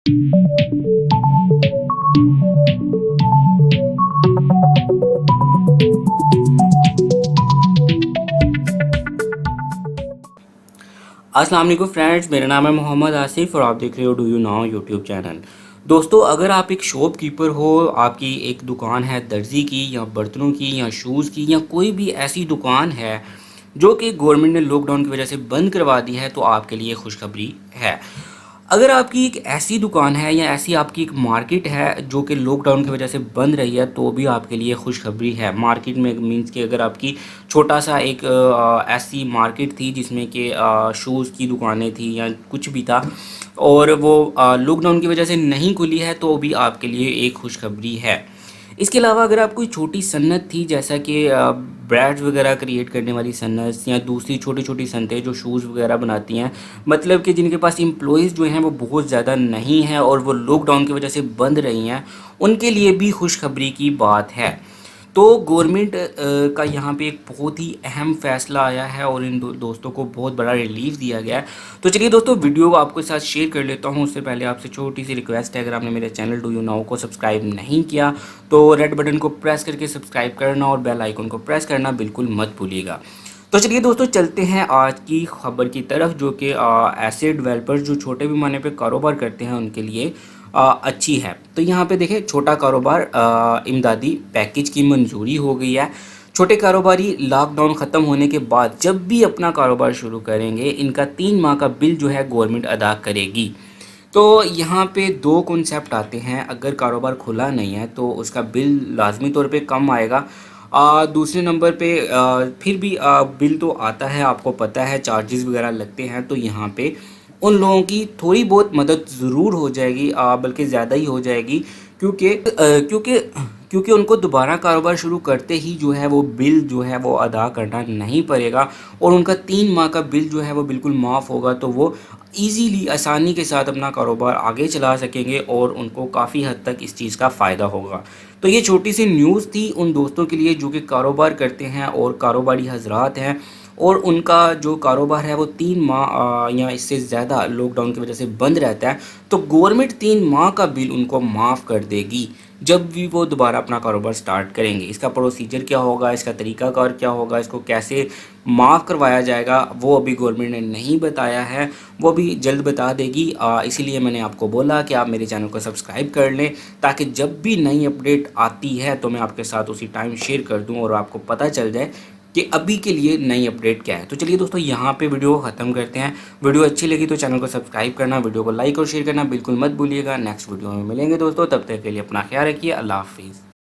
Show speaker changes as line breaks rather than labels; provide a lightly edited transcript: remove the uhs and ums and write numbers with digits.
अस्सलाम वालेकुम फ्रेंड्स, मेरा नाम है मोहम्मद आसिफ और आप देख रहे हो do you now YouTube channel. दोस्तों, अगर आप एक शॉपकीपर हो, आपकी एक दुकान है दर्जी की या बर्तनों की या शूज़ की या कोई भी ऐसी दुकान है जो कि गवर्नमेंट ने लॉकडाउन की वजह से बंद करवा दी है, तो आपके लिए खुशखबरी है। अगर आपकी एक ऐसी दुकान है या ऐसी आपकी एक मार्केट है जो कि लॉकडाउन की वजह से बंद रही है, तो भी आपके लिए खुशखबरी है। मार्केट में मीन्स कि अगर आपकी छोटा सा एक ऐसी मार्केट थी जिसमें कि शूज़ की दुकानें थी या कुछ भी था और वो लॉकडाउन की वजह से नहीं खुली है, तो भी आपके लिए एक खुशखबरी है। इसके अलावा अगर आप कोई छोटी सन्नत थी, जैसा कि ब्रेड्स वगैरह क्रिएट करने वाली सन्नत या दूसरी छोटी छोटी सनतें जो शूज़ वगैरह बनाती हैं, मतलब कि जिनके पास एम्प्लॉयज़ जो हैं वो बहुत ज़्यादा नहीं हैं और वो लॉकडाउन की वजह से बंद रही हैं, उनके लिए भी खुशखबरी की बात है। तो गवर्नमेंट का यहाँ पे एक बहुत ही अहम फ़ैसला आया है और इन दोस्तों को बहुत बड़ा रिलीफ़ दिया गया है। तो चलिए दोस्तों, वीडियो को आपके साथ शेयर कर लेता हूँ। उससे पहले आपसे छोटी सी रिक्वेस्ट है, अगर आपने मेरे चैनल डू यू नाउ को सब्सक्राइब नहीं किया तो रेड बटन को प्रेस करके सब्सक्राइब करना और बेल आइकन को प्रेस करना बिल्कुल मत भूलिएगा। तो चलिए दोस्तों, चलते हैं आज की खबर की तरफ, जो कि ऐसे डेवलपर्स जो छोटे पैमाने पे कारोबार करते हैं उनके लिए अच्छी है। तो यहाँ पे देखें, छोटा कारोबार इमदादी पैकेज की मंजूरी हो गई है। छोटे कारोबारी लॉकडाउन ख़त्म होने के बाद जब भी अपना कारोबार शुरू करेंगे, इनका 3 माह का बिल जो है गवर्नमेंट अदा करेगी। तो यहाँ पे दो कॉन्सेप्ट आते हैं। अगर कारोबार खुला नहीं है तो उसका बिल लाजमी तौर पे कम आएगा। दूसरे नंबर पे फिर भी बिल तो आता है, आपको पता है चार्जेस वगैरह लगते हैं, तो यहाँ पे उन लोगों की थोड़ी बहुत मदद ज़रूर हो जाएगी, बल्कि ज़्यादा ही हो जाएगी, क्योंकि उनको दोबारा कारोबार शुरू करते ही जो है वो बिल जो है वो अदा करना नहीं पड़ेगा और उनका 3 माह का बिल जो है वो बिल्कुल माफ़ होगा। तो वो ईज़िली आसानी के साथ अपना कारोबार आगे चला सकेंगे और उनको काफ़ी हद तक इस चीज़ का फ़ायदा होगा। तो ये छोटी सी न्यूज़ थी उन दोस्तों के लिए जो कि कारोबार करते हैं और कारोबारी हजरात हैं और उनका जो कारोबार है वो 3 माह या इससे ज़्यादा लॉकडाउन की वजह से बंद रहता है, तो गवर्नमेंट 3 माह का बिल उनको माफ़ कर देगी जब भी वो दोबारा अपना कारोबार स्टार्ट करेंगे। इसका प्रोसीजर क्या होगा, इसका तरीक़ाकार क्या होगा, इसको कैसे माफ़ करवाया जाएगा, वो अभी गवर्नमेंट ने नहीं बताया है, वो भी जल्द बता देगी। इसीलिए मैंने आपको बोला कि आप मेरे चैनल को सब्सक्राइब कर लें, ताकि जब भी नई अपडेट आती है तो मैं आपके साथ उसी टाइम शेयर कर दूं और आपको पता चल जाए कि अभी के लिए नई अपडेट क्या है। तो चलिए दोस्तों, यहाँ पे वीडियो ख़त्म करते हैं। वीडियो अच्छी लगी तो चैनल को सब्सक्राइब करना, वीडियो को लाइक और शेयर करना बिल्कुल मत भूलिएगा। नेक्स्ट वीडियो में मिलेंगे दोस्तों, तब तक के लिए अपना ख्याल रखिए। अल्लाह हाफिज़।